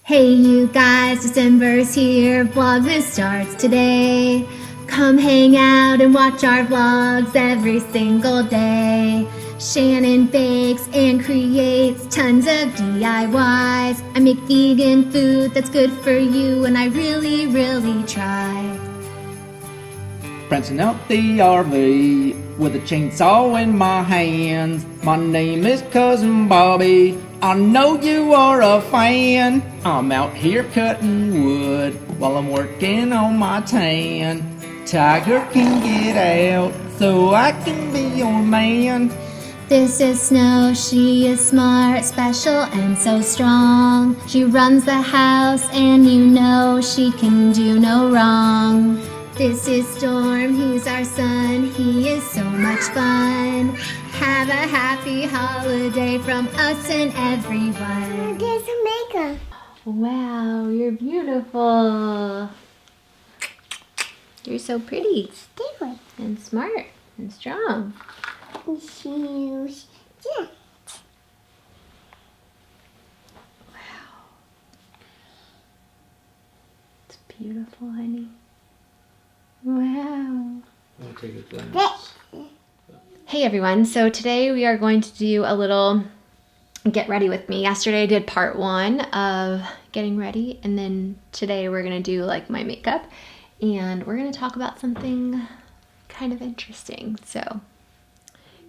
Hey you guys, December's here, vlogmas starts today. Come hang out and watch our vlogs every single day. Shannon bakes and creates tons of DIYs. I make vegan food that's good for you and I really try. Prancing up the RV with a chainsaw in my hands. My name is Cousin Bobby, I know you are a fan. I'm out here cutting wood while I'm working on my tan. Tiger can get out so I can be your man. This is Snow, she is smart, special, and so strong. She runs the house and you know she can do no wrong. This is Storm, he's our son, he is so much fun. Have a happy holiday from us and everyone. There's some makeup. Wow, you're beautiful. You're so pretty. Different. And smart and strong. Shoes. Yeah. Wow. It's beautiful, honey. Wow. Hey everyone, so today we are going to do a little get ready with me. Yesterday I did part 1 of getting ready, and then today we're gonna do like my makeup, and we're gonna talk about something kind of interesting. So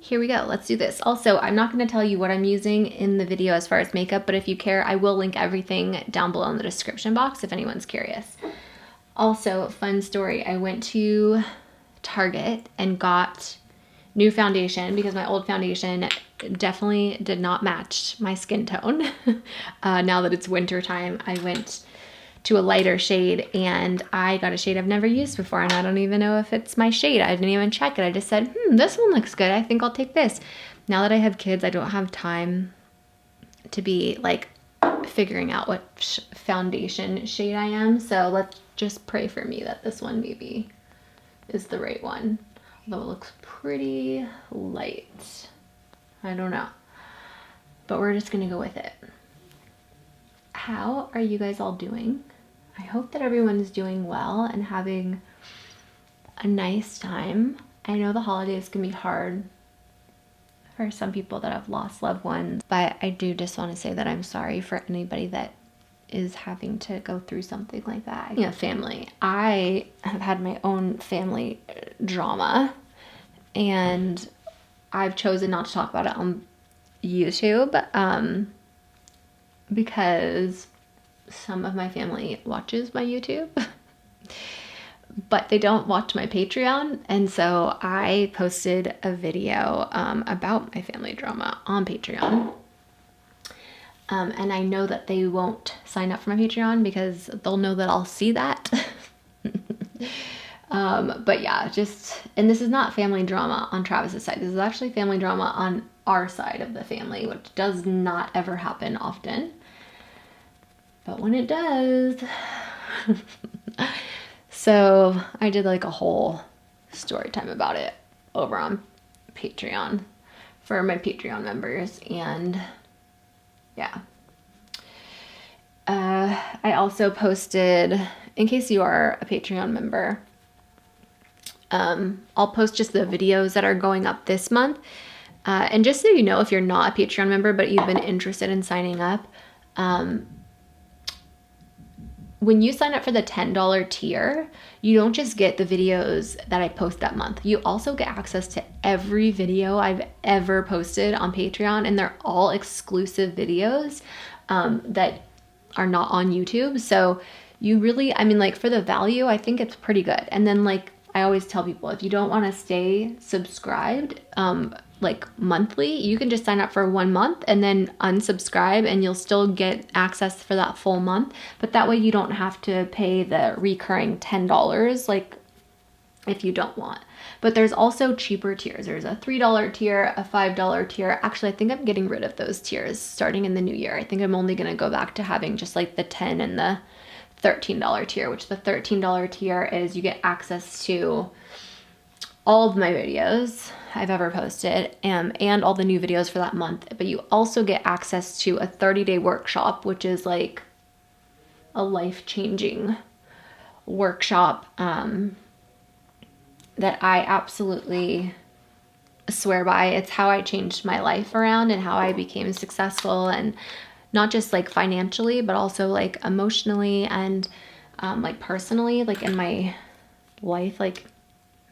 here we go, let's do this. Also, I'm not gonna tell you what I'm using in the video as far as makeup, but if you care, I will link everything down below in the description box if anyone's curious. Also, fun story, I went to Target and got new foundation because my old foundation definitely did not match my skin tone. Now that it's winter time, I went to a lighter shade and I got a shade I've never used before, and I don't even know if it's my shade. I didn't even check it. I just said, this one looks good. I think I'll take this. Now that I have kids, I don't have time to be like figuring out what foundation shade I am. So let's just pray for me that this one maybe is the right one. Although it looks pretty light. I don't know. But we're just gonna go with it. How are you guys all doing? I hope that everyone is doing well and having a nice time. I know the holidays can be hard for some people that have lost loved ones, but I do just want to say that I'm sorry for anybody that is having to go through something like that. You know, family. I have had my own family drama, and I've chosen not to talk about it on YouTube because some of my family watches my YouTube, but they don't watch my Patreon. And so I posted a video about my family drama on Patreon. And I know that they won't sign up for my Patreon because they'll know that I'll see that. But yeah, and this is not family drama on Travis's side. This is actually family drama on our side of the family, which does not ever happen often. But when it does. So I did like a whole story time about it over on Patreon for my Patreon members, and yeah. I also posted, in case you are a Patreon member, I'll post just the videos that are going up this month. And just so you know, if you're not a Patreon member, but you've been interested in signing up, when you sign up for the $10 tier, you don't just get the videos that I post that month. You also get access to every video I've ever posted on Patreon, and they're all exclusive videos that are not on YouTube. So you really, I mean, like for the value, I think it's pretty good. And then like I always tell people, if you don't want to stay subscribed like monthly, you can just sign up for 1 month and then unsubscribe, and you'll still get access for that full month. But that way you don't have to pay the recurring $10 like if you don't want. But there's also cheaper tiers. There's a $3 tier, a $5 tier. Actually, I think I'm getting rid of those tiers starting in the new year. I think I'm only going to go back to having just like the $10 and the $13 tier, which the $13 tier is you get access to all of my videos I've ever posted and all the new videos for that month. But you also get access to a 30-day workshop, which is like a life-changing workshop that I absolutely swear by. It's how I changed my life around and how I became successful, and not just like financially, but also like emotionally and like personally, like in my life, like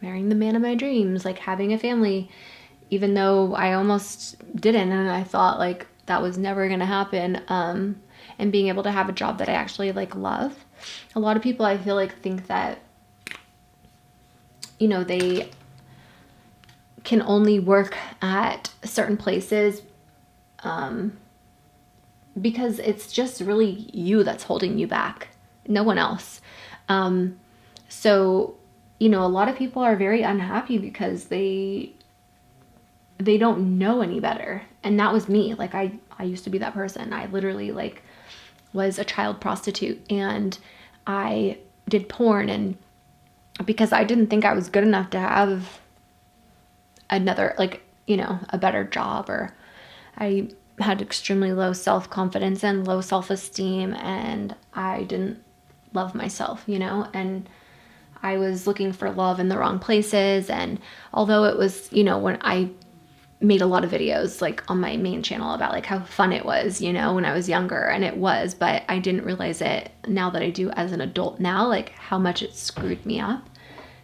marrying the man of my dreams, like having a family, even though I almost didn't, and I thought like that was never gonna happen, and being able to have a job that I actually like love. A lot of people, I feel like, think that, you know, they can only work at certain places because it's just really you that's holding you back, no one else. So, you know, a lot of people are very unhappy because they don't know any better. And that was me. Like I used to be that person. I literally like was a child prostitute, and I did porn, and because I didn't think I was good enough to have another, like, you know, a better job, or I had extremely low self-confidence and low self-esteem, and I didn't love myself, you know, and I was looking for love in the wrong places. And although it was, you know, when I made a lot of videos like on my main channel about like how fun it was, you know, when I was younger, and it was, but I didn't realize it now that I do as an adult now, like how much it screwed me up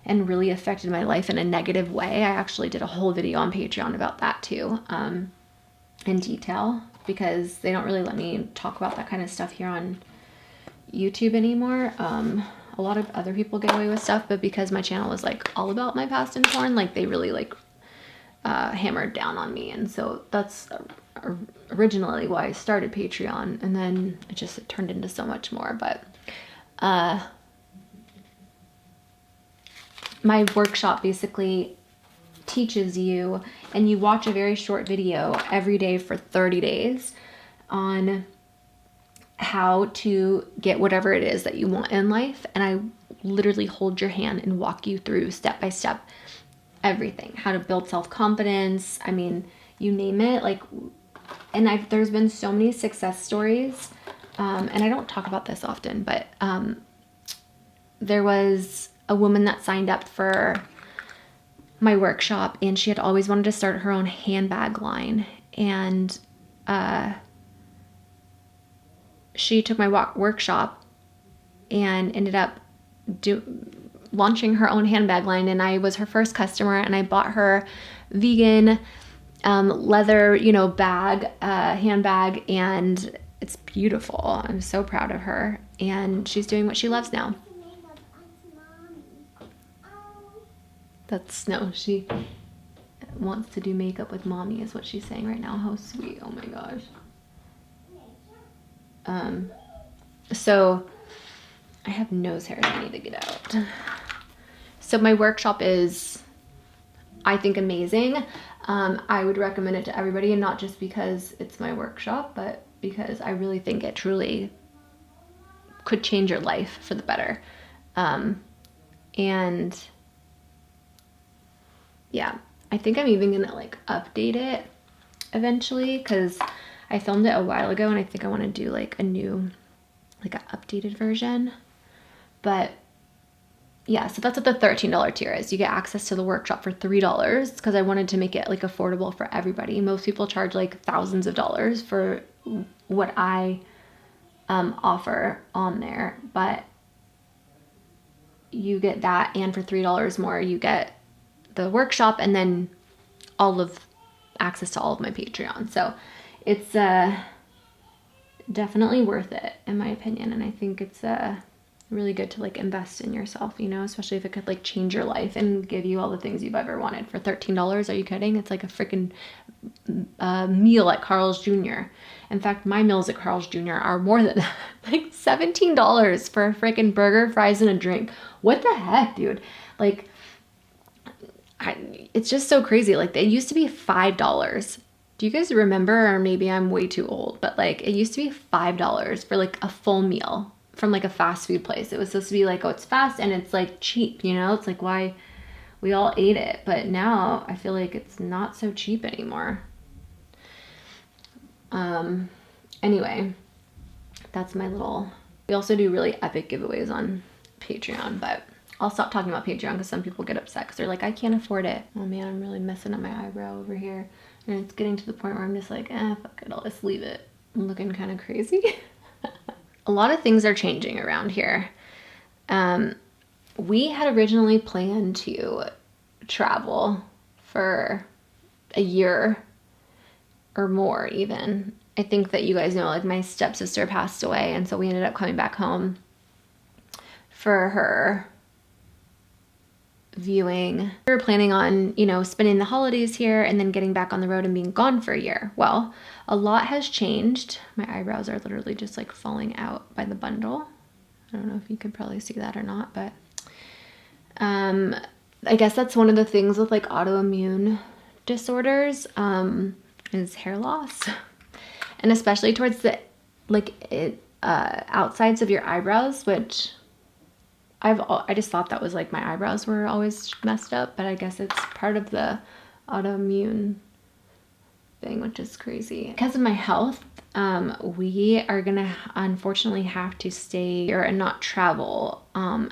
and really affected my life in a negative way. I actually did a whole video on Patreon about that too, in detail, because they don't really let me talk about that kind of stuff here on YouTube anymore. A lot of other people get away with stuff, but because my channel was like all about my past in porn, like they really like hammered down on me. And so that's originally why I started Patreon, and then it turned into so much more. But my workshop basically teaches you, and you watch a very short video every day for 30 days on how to get whatever it is that you want in life. And I literally hold your hand and walk you through step by step everything, how to build self-confidence. I mean, you name it. Like, and there's been so many success stories, and I don't talk about this often, but there was a woman that signed up for my workshop, and she had always wanted to start her own handbag line, and she took my workshop and ended up launching her own handbag line. And I was her first customer, and I bought her vegan leather, you know, bag, handbag, and it's beautiful. I'm so proud of her, and she's doing what she loves now. She wants to do makeup with mommy is what she's saying right now. How sweet. Oh my gosh. So I have nose hairs I need to get out. So my workshop is, I think, amazing. I would recommend it to everybody, and not just because it's my workshop, but because I really think it truly could change your life for the better. And yeah, I think I'm even gonna like update it eventually, because I filmed it a while ago, and I think I want to do like a new, like an updated version. But yeah, so that's what the $13 tier is. You get access to the workshop for $3, because I wanted to make it like affordable for everybody. Most people charge like thousands of dollars for what I offer on there, but you get that, and for $3 more you get the workshop, and then all of access to all of my Patreon. So it's definitely worth it in my opinion, and I think it's really good to like invest in yourself, you know, especially if it could like change your life and give you all the things you've ever wanted for $13. Are you kidding? It's like a freaking meal at Carl's Jr. In fact, my meals at Carl's Jr. are more than like $17 for a freaking burger, fries, and a drink. What the heck, dude? Like, it's just so crazy. Like, they used to be $5. Do you guys remember? Or maybe I'm way too old, but like it used to be $5 for like a full meal from like a fast food place. It was supposed to be like, oh, it's fast and it's like cheap, you know? It's like why we all ate it. But now I feel like it's not so cheap anymore. Anyway, that's my little We also do really epic giveaways on Patreon, but I'll stop talking about Patreon because some people get upset because they're like, I can't afford it. Oh man, I'm really messing up my eyebrow over here. And it's getting to the point where I'm just like, fuck it, I'll just leave it. I'm looking kind of crazy. A lot of things are changing around here. We had originally planned to travel for a year or more even. I think that you guys know, like, my stepsister passed away, and so we ended up coming back home for her viewing. We were planning on, you know, spending the holidays here and then getting back on the road and being gone for a year. Well, a lot has changed. My eyebrows are literally just like falling out by the bundle. I don't know if you could probably see that or not, but I guess that's one of the things with like autoimmune disorders, is hair loss. And especially towards the outsides of your eyebrows, which I just thought that was like my eyebrows were always messed up, but I guess it's part of the autoimmune thing, which is crazy. Because of my health, we are gonna unfortunately have to stay here and not travel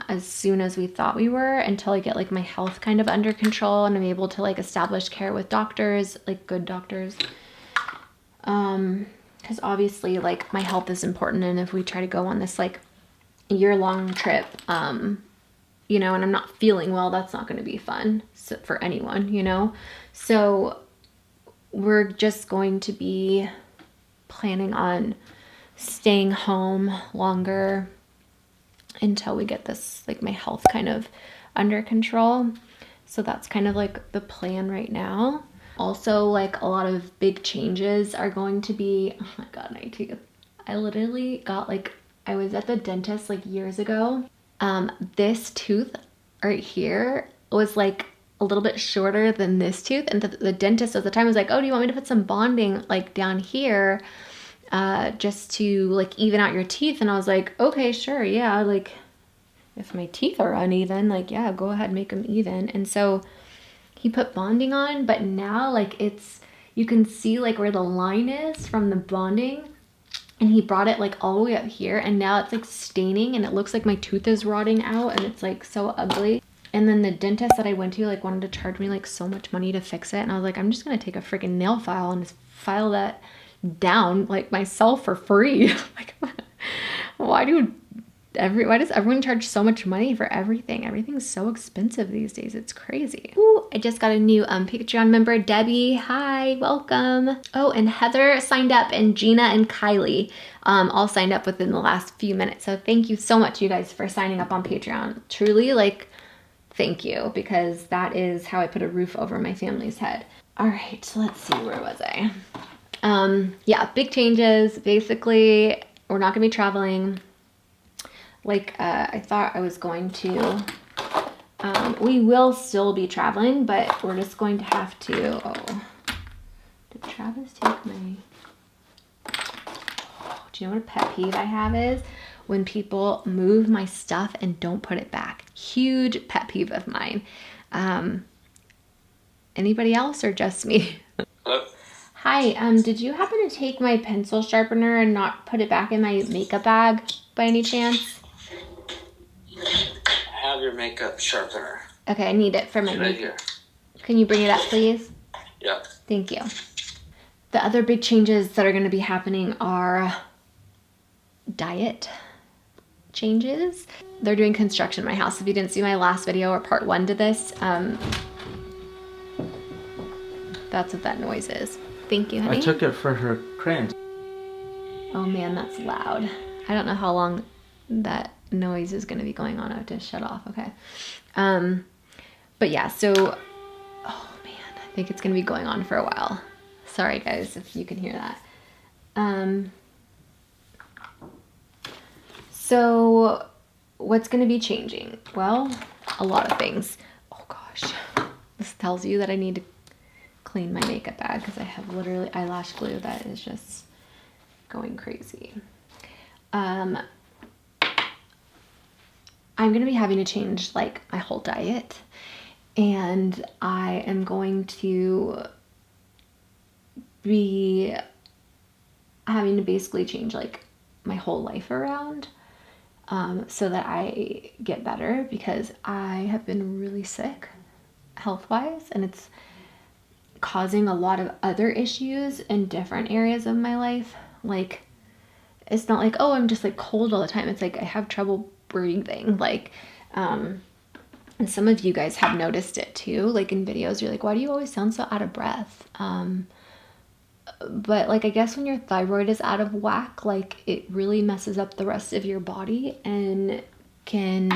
as soon as we thought we were, until I get like my health kind of under control and I'm able to like establish care with doctors, like good doctors. Because obviously like my health is important, and if we try to go on this like year-long trip, you know, and I'm not feeling well, that's not going to be fun for anyone, you know. So we're just going to be planning on staying home longer until we get this, like, my health kind of under control. So that's kind of like the plan right now. Also, like, a lot of big changes are going to be, oh my god, my teeth. I literally got like, I was at the dentist like years ago. This tooth right here was like a little bit shorter than this tooth, and the dentist at the time was like, oh, do you want me to put some bonding like down here just to like even out your teeth? And I was like, okay, sure, yeah, like if my teeth are uneven, like, yeah, go ahead, make them even. And so he put bonding on, but now like you can see like where the line is from the bonding. And he brought it like all the way up here, and now it's like staining and it looks like my tooth is rotting out, and it's like so ugly. And then the dentist that I went to like wanted to charge me like so much money to fix it. And I was like, I'm just gonna take a freaking nail file and just file that down like myself for free. Like, why does everyone charge so much money for everything? Everything's so expensive these days. It's crazy. Ooh, I just got a new Patreon member, Debbie. Hi, welcome. Oh, and Heather signed up, and Gina and Kylie all signed up within the last few minutes. So thank you so much, you guys, for signing up on Patreon. Truly, like, thank you, because that is how I put a roof over my family's head. All right, so let's see, where was I? Yeah, big changes. Basically, we're not gonna be traveling like I thought I was going to. We will still be traveling, but we're just going to have to, did Travis take my, do you know what a pet peeve I have is? When people move my stuff and don't put it back. Huge pet peeve of mine. Anybody else or just me? Hello? Hi, did you happen to take my pencil sharpener and not put it back in my makeup bag by any chance? I have your makeup sharpener. Okay, I need it for my Right makeup. here. Can you bring it up, please? Yep. Thank you. The other big changes that are going to be happening are diet changes. They're doing construction in my house. If you didn't see my last video or part 1 to this, that's what that noise is. Thank you, honey. I took it for her crayons. Oh man, that's loud. I don't know how long that noise is going to be going on. I have to shut off. Okay. But yeah, so, oh man, I think it's going to be going on for a while. Sorry guys if you can hear that. So what's going to be changing? Well, a lot of things. Oh gosh, this tells you that I need to clean my makeup bag because I have literally eyelash glue that is just going crazy. I'm going to be having to change like my whole diet, and I am going to be having to basically change like my whole life around. so that I get better, because I have been really sick health-wise, and it's causing a lot of other issues in different areas of my life. Like, it's not like, oh, I'm just like cold all the time. It's like I have trouble breathing. Like, and some of you guys have noticed it too. Like in videos, you're like, why do you always sound so out of breath? But like, I guess when your thyroid is out of whack, like it really messes up the rest of your body, and it can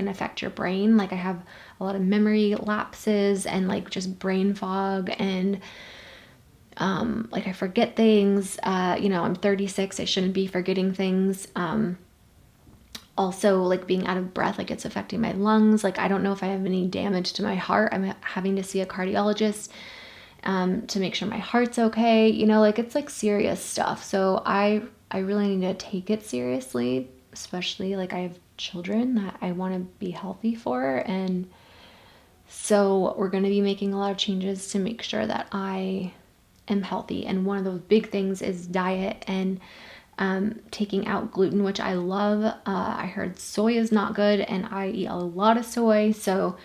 affect your brain. Like I have a lot of memory lapses and like just brain fog, and like I forget things. I'm 36. I shouldn't be forgetting things. Also, like being out of breath, like it's affecting my lungs. Like I don't know if I have any damage to my heart. I'm having to see a cardiologist to make sure my heart's okay. Like it's like serious stuff. So I really need to take it seriously, especially like I have children that I want to be healthy for. And so we're going to be making a lot of changes to make sure that I am healthy. And one of those big things is diet and taking out gluten, which I love. I heard soy is not good, and I eat a lot of soy. So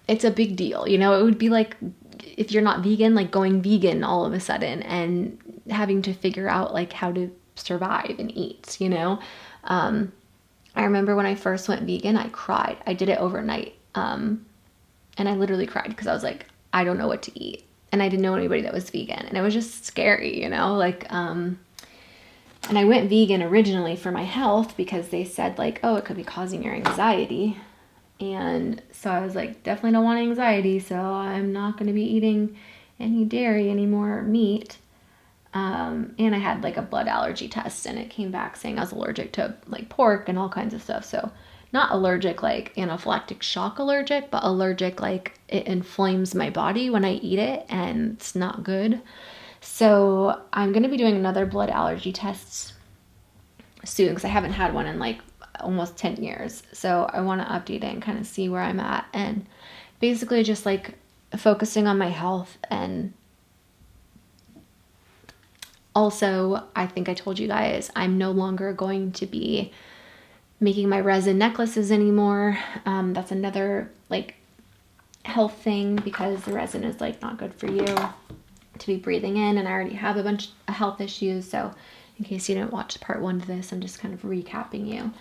it's a big deal. It would be like if you're not vegan, like going vegan all of a sudden and having to figure out like how to survive and eat. I remember when I first went vegan, I cried. I did it overnight. And I literally cried because I was like, I don't know what to eat. And I didn't know anybody that was vegan. And it was just scary, and I went vegan originally for my health because they said like, oh, it could be causing your anxiety. And so I was like, definitely don't want anxiety. So I'm not going to be eating any dairy anymore, or meat. And I had like a blood allergy test, and it came back saying I was allergic to like pork and all kinds of stuff. So not allergic like anaphylactic shock allergic, but allergic like it inflames my body when I eat it, and it's not good. So I'm going to be doing another blood allergy test soon, because I haven't had one in like almost 10 years. So I want to update it and kind of see where I'm at, and basically just like focusing on my health. And also, I think I told you guys, I'm no longer going to be making my resin necklaces anymore. That's another like health thing, because the resin is like not good for you to be breathing in, and I already have a bunch of health issues. So in case you didn't watch part 1 of this, I'm just kind of recapping you.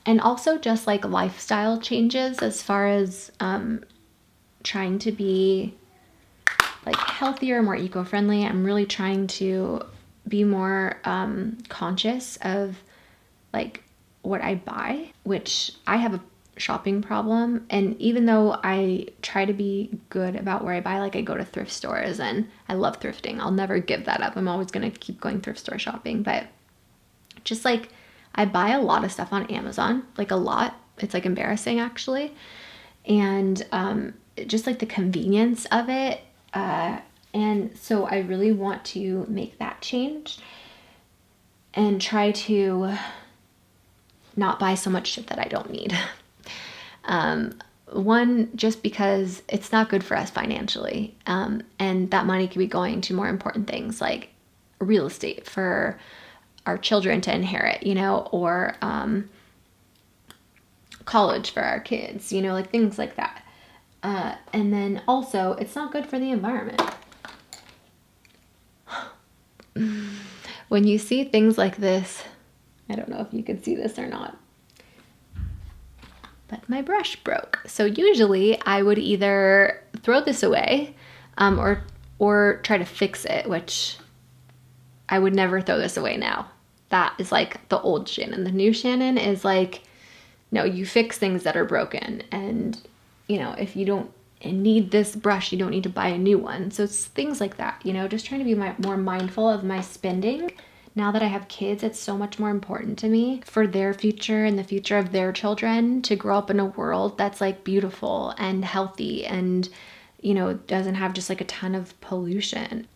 And also just like lifestyle changes as far as trying to be like healthier, more eco-friendly. I'm really trying to be more conscious of like what I buy, which I have a shopping problem. And even though I try to be good about where I buy, like I go to thrift stores and I love thrifting. I'll never give that up. I'm always going to keep going thrift store shopping. But just like I buy a lot of stuff on Amazon, like a lot. It's like embarrassing actually. And just like the convenience of it. And so I really want to make that change and try to not buy so much shit that I don't need. One, just because it's not good for us financially. And that money could be going to more important things like real estate for our children to inherit, or college for our kids, like things like that. And then also, it's not good for the environment. When you see things like this, I don't know if you can see this or not, but my brush broke. So usually I would either throw this away or try to fix it, which I would never throw this away now. That is like the old Shannon. The new Shannon is like, no, you fix things that are broken. And, if you don't need this brush, you don't need to buy a new one. So it's things like that, just trying to be more mindful of my spending. Now that I have kids, it's so much more important to me for their future and the future of their children to grow up in a world that's like beautiful and healthy and, doesn't have just like a ton of pollution.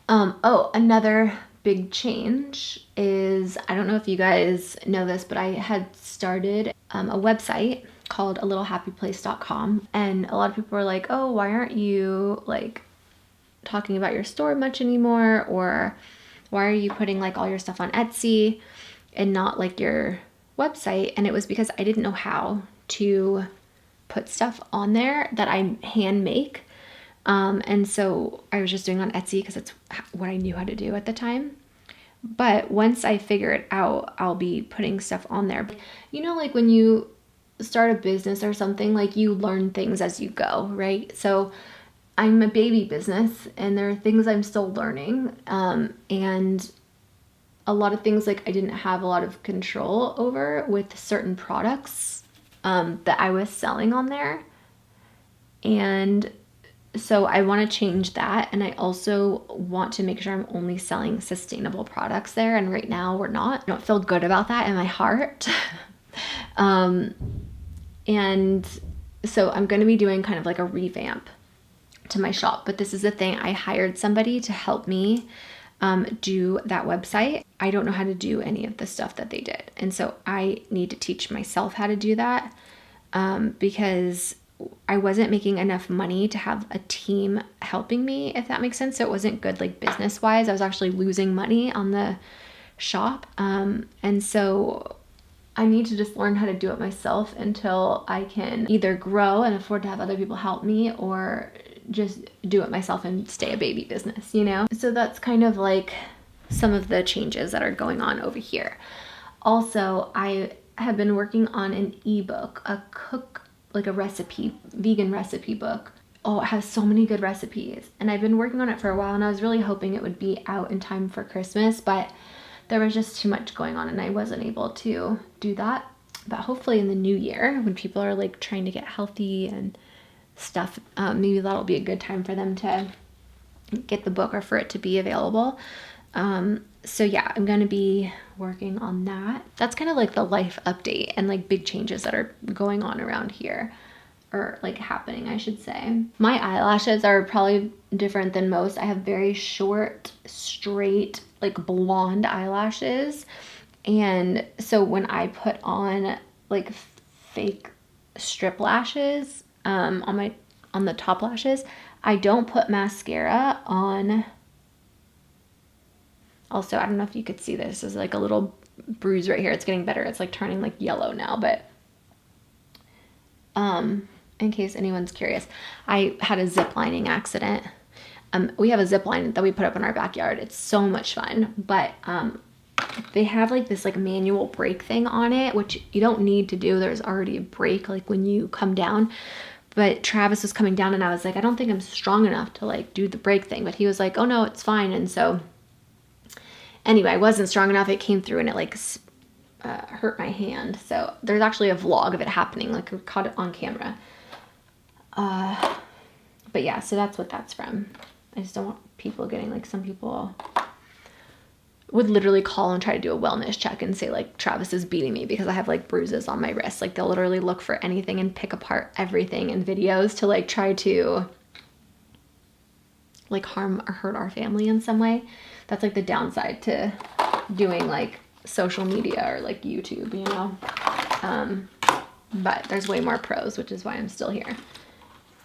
Another big change is, I don't know if you guys know this, but I had started a website called alittlehappyplace.com, and a lot of people are like, oh, why aren't you like talking about your store much anymore? Or why are you putting like all your stuff on Etsy and not like your website? And it was because I didn't know how to put stuff on there that I hand make. And so I was just doing on Etsy because it's what I knew how to do at the time. But once I figure it out, I'll be putting stuff on there. You know, like when you start a business or something, like you learn things as you go, right? So I'm a baby business and there are things I'm still learning. And a lot of things like I didn't have a lot of control over with certain products that I was selling on there. And so I want to change that. And I also want to make sure I'm only selling sustainable products there. And right now we're not. I don't feel good about that in my heart. And so I'm going to be doing kind of like a revamp to my shop. But this is the thing. I hired somebody to help me do that website. I don't know how to do any of the stuff that they did. And so I need to teach myself how to do that because I wasn't making enough money to have a team helping me, if that makes sense. So it wasn't good like business wise. I was actually losing money on the shop. And so I need to just learn how to do it myself until I can either grow and afford to have other people help me or just do it myself and stay a baby business, you know? So that's kind of like some of the changes that are going on over here. Also, I have been working on an ebook, like a recipe, vegan recipe book. Oh, it has so many good recipes. And I've been working on it for a while and I was really hoping it would be out in time for Christmas, but there was just too much going on and I wasn't able to do that. But hopefully in the new year, when people are like trying to get healthy and stuff, maybe that'll be a good time for them to get the book or for it to be available. So yeah, I'm going to be working on that. That's kind of like the life update and like big changes that are going on around here, or like happening, I should say. My eyelashes are probably different than most. I have very short, straight, like blonde eyelashes. And so when I put on like fake strip lashes on the top lashes, I don't put mascara on. Also, I don't know if you could see this. There's like a little bruise right here. It's getting better. It's like turning like yellow now, but in case anyone's curious, I had a zip lining accident. We have a zip line that we put up in our backyard. It's so much fun, but they have like this like manual brake thing on it, which you don't need to do. There's already a brake like when you come down. But Travis was coming down and I was like, I don't think I'm strong enough to like do the brake thing. But he was like, oh no, it's fine. And so anyway, I wasn't strong enough. It came through and it like hurt my hand. So there's actually a vlog of it happening. Like we caught it on camera. But yeah, so that's what that's from. I just don't want people getting like, some people would literally call and try to do a wellness check and say like Travis is beating me because I have like bruises on my wrist. Like they'll literally look for anything and pick apart everything in videos to like try to like harm or hurt our family in some way. That's like the downside to doing like social media or like YouTube, you know? But there's way more pros, which is why I'm still here.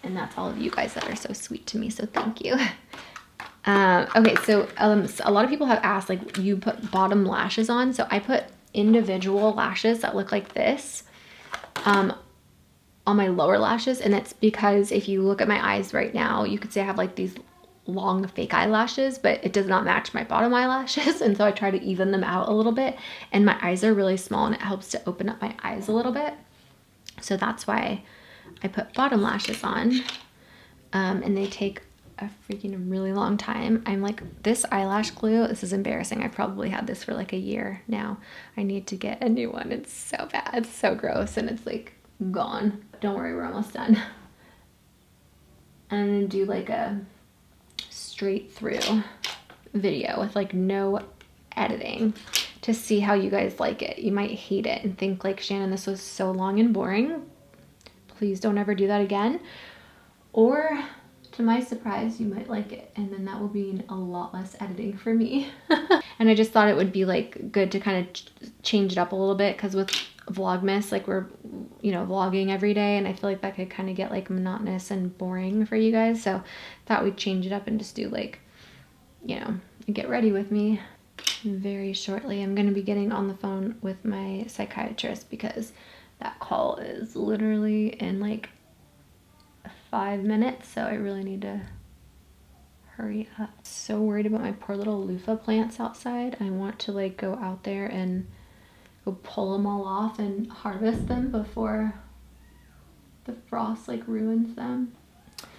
And that's all of you guys that are so sweet to me. So thank you. Okay, so a lot of people have asked, like, you put bottom lashes on. So I put individual lashes that look like this on my lower lashes. And that's because if you look at my eyes right now, you could say I have like these long fake eyelashes, but it does not match my bottom eyelashes. And so I try to even them out a little bit. And my eyes are really small and it helps to open up my eyes a little bit. So that's why I put bottom lashes on. And they take a freaking really long time. I'm like, this eyelash glue, this is embarrassing. I probably had this for like a year now. I need to get a new one. It's so bad. It's so gross and it's like gone. Don't worry, we're almost done. I'm gonna do like a straight through video with like no editing to see how you guys like it. You might hate it and think like, Shannon, this was so long and boring. Please don't ever do that again. Or to my surprise, you might like it, and then that will be a lot less editing for me. And I just thought it would be like good to kind of change it up a little bit, because with vlogmas, like we're, you know, vlogging every day, and I feel like that could kind of get like monotonous and boring for you guys. So thought we'd change it up and just do like, you know, get ready with me. very shortly. I'm going to be getting on the phone with my psychiatrist because that call is literally in like 5 minutes, so I really need to hurry up. So worried about my poor little loofah plants outside. I want to like go out there and go pull them all off and harvest them before the frost like ruins them.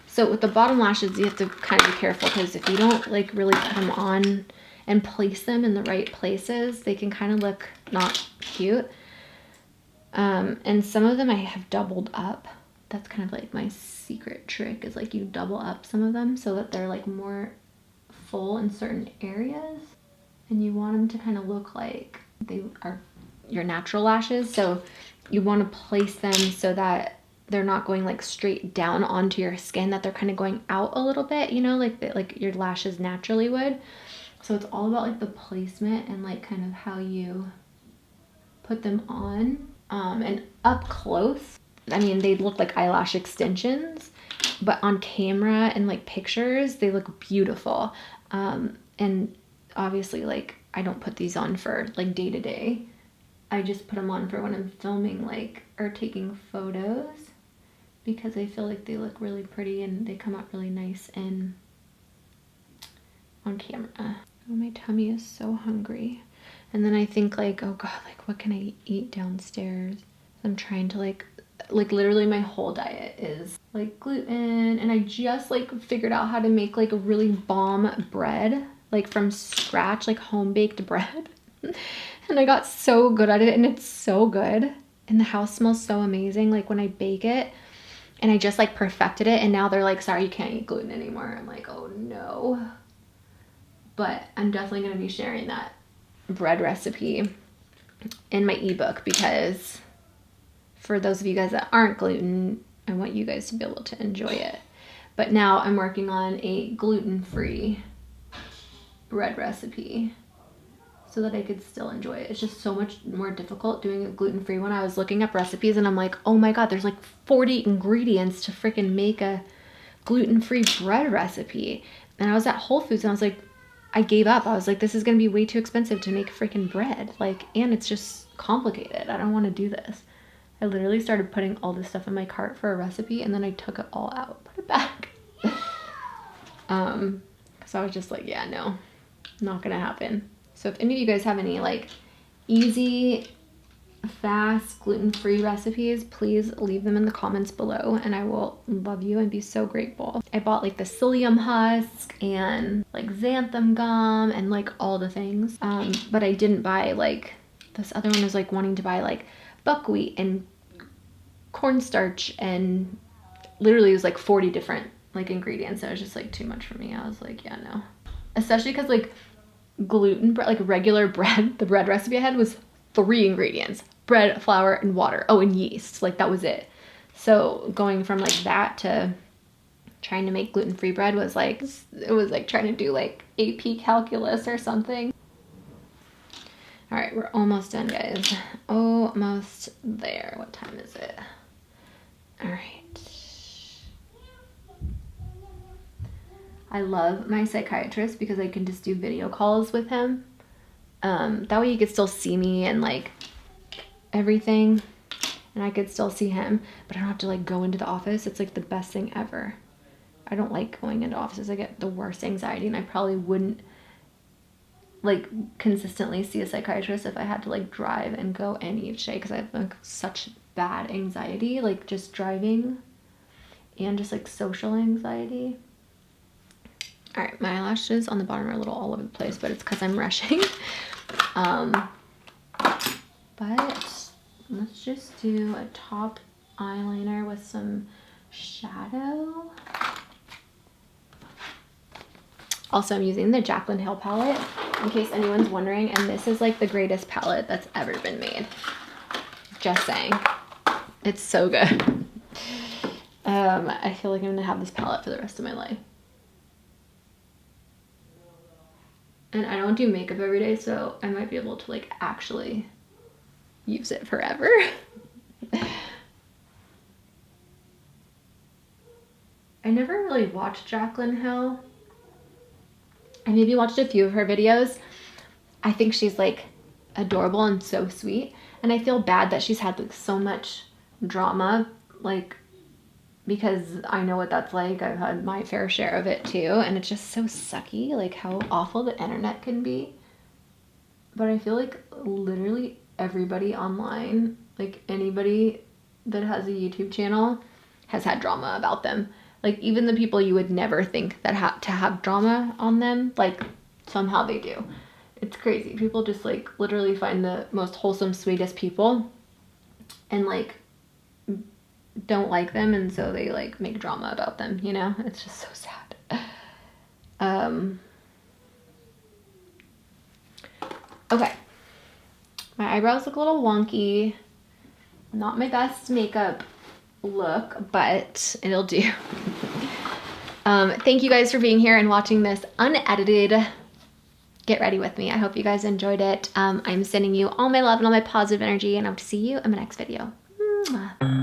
So with the bottom lashes, you have to kind of be careful because if you don't like really put them on and place them in the right places, they can kind of look not cute. And some of them I have doubled up. That's kind of like my secret trick, is like you double up some of them so that they're like more full in certain areas. And you want them to kind of look like they are your natural lashes. So you want to place them so that they're not going like straight down onto your skin, that they're kind of going out a little bit, you know, like your lashes naturally would. So it's all about like the placement and like kind of how you put them on. And up close, I mean, they look like eyelash extensions, but on camera and like pictures, they look beautiful. And obviously like I don't put these on for like day to day. I just put them on for when I'm filming like or taking photos, because I feel like they look really pretty and they come out really nice and on camera. Oh, my tummy is so hungry. And then I think like, oh God, like what can I eat downstairs? I'm trying to like literally my whole diet is like gluten, and I just like figured out how to make like a really bomb bread, like from scratch, like home baked bread. And I got so good at it, and it's so good. And the house smells so amazing like when I bake it. And I just like perfected it, and now they're like, sorry, you can't eat gluten anymore. I'm like, oh no. But I'm definitely going to be sharing that bread recipe in my ebook, because for those of you guys that aren't gluten, I want you guys to be able to enjoy it. But now I'm working on a gluten-free bread recipe so that I could still enjoy it. It's just so much more difficult doing a gluten-free one. I was looking up recipes and I'm like, oh my God, there's like 40 ingredients to freaking make a gluten-free bread recipe. And I was at Whole Foods and I was like, I gave up. I was like, this is gonna be way too expensive to make freaking bread. Like, and it's just complicated. I don't wanna do this. I literally started putting all this stuff in my cart for a recipe, and then I took it all out, put it back. So I was just like, yeah, no, not gonna happen. So if any of you guys have any like easy, fast, gluten-free recipes, please leave them in the comments below, and I will love you and be so grateful. I bought like the psyllium husk and like xanthan gum and like all the things. But I didn't buy like, this other one was like wanting to buy like buckwheat and cornstarch, and literally it was like 40 different like ingredients. It was just like too much for me. I was like, yeah, no. Especially because like gluten bread, like regular bread, the bread recipe I had was 3 ingredients: bread, flour, and water. Oh, and yeast. Like that was it. So going from like that to trying to make gluten-free bread was like, it was like trying to do like AP calculus or something. All right, we're almost done, guys. Almost there. What time is it? All right. I love my psychiatrist because I can just do video calls with him. That way you could still see me and like everything, and I could still see him, but I don't have to like go into the office. It's like the best thing ever. I don't like going into offices. I get the worst anxiety, and I probably wouldn't like consistently see a psychiatrist if I had to like drive and go in each day, because I have like such bad anxiety, like just driving and just like social anxiety. All right, my eyelashes on the bottom are a little all over the place, but it's because I'm rushing. But let's just do a top eyeliner with some shadow. Also, I'm using the Jaclyn Hill palette, in case anyone's wondering, and this is like the greatest palette that's ever been made. Just saying. It's so good. I feel like I'm gonna have this palette for the rest of my life. And I don't do makeup every day, so I might be able to like actually use it forever. I never really watched Jaclyn Hill. I maybe watched a few of her videos. I think she's like adorable and so sweet. And I feel bad that she's had like so much drama, like, because I know what that's like. I've had my fair share of it too. And it's just so sucky, like how awful the internet can be. But I feel like literally everybody online, like anybody that has a YouTube channel, has had drama about them. Like even the people you would never think that to have drama on them, like somehow they do. It's crazy. People just like literally find the most wholesome, sweetest people and like don't like them, and so they like make drama about them, you know? It's just so sad. Okay. My eyebrows look a little wonky. Not my best makeup look, but it'll do. Thank you guys for being here and watching this unedited Get Ready with me. I hope you guys enjoyed it. I'm sending you all my love and all my positive energy, and I hope to see you in my next video. Mwah.